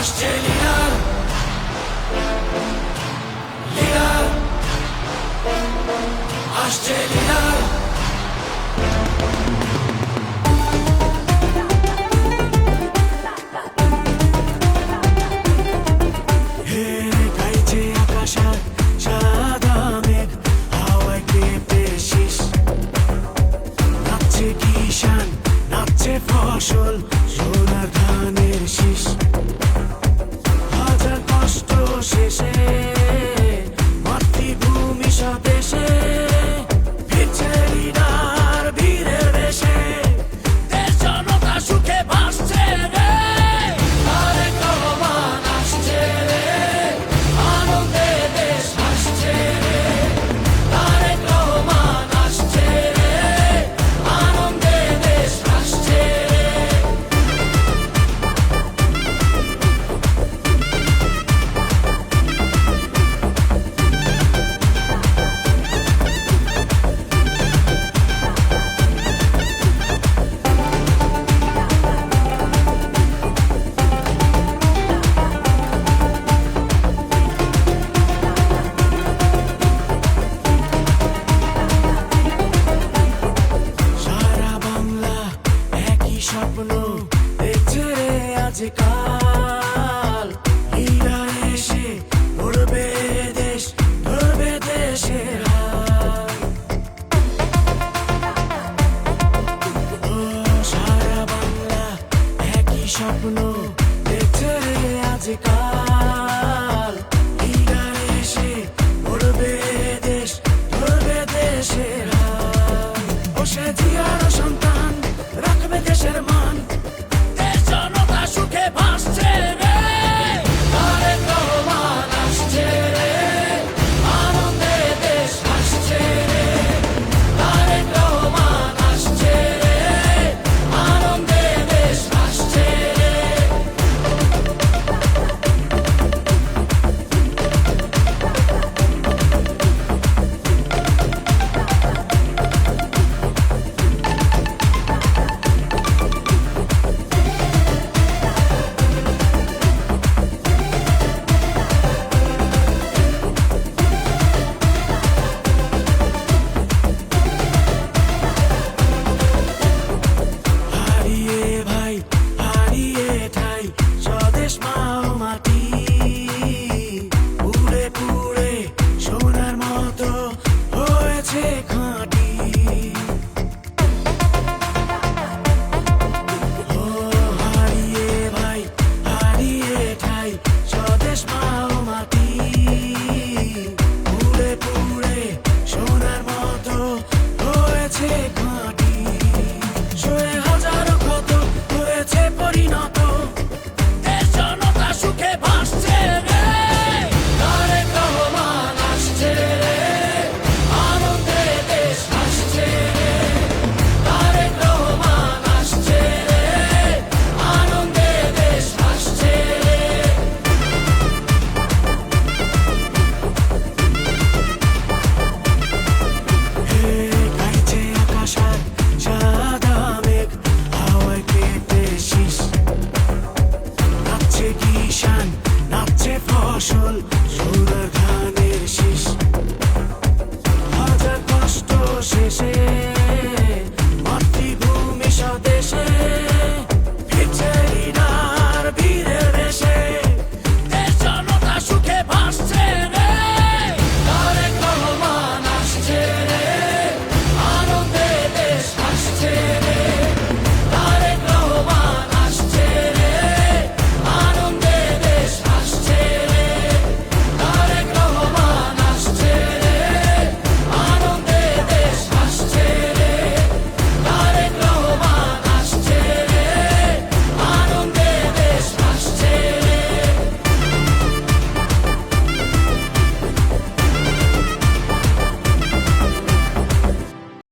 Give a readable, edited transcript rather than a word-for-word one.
আসছে leader, leader আসছে leader. হে গাইছে আকাশ আর সাদা মেঘ, হাওয়ায় কেঁপে শীষ। নাচছে কিষান, নাচছে ফসল, সোনার ধানের শীষ। হাজার কষ্ট শেষে মাতৃভূমি স্বদেশে ফিরছে লিডার বীরের বেশে। দেশ জনতা সুখে ভাসছে রে, তারেক রহমান আসছে রে, আনন্দে দেশ হাসছে রে। তারেক রহমান আসছে রে, আনন্দে দেশ হাসছে রে। সারা বাংলা একই স্বপ্ন দেখছে রে আজকাল। লিডার এসে গড়বে দেশ, ধরবে দেশের হাল। ও সারা বাংলা একই স্বপ্ন দেখছে রে আজকাল।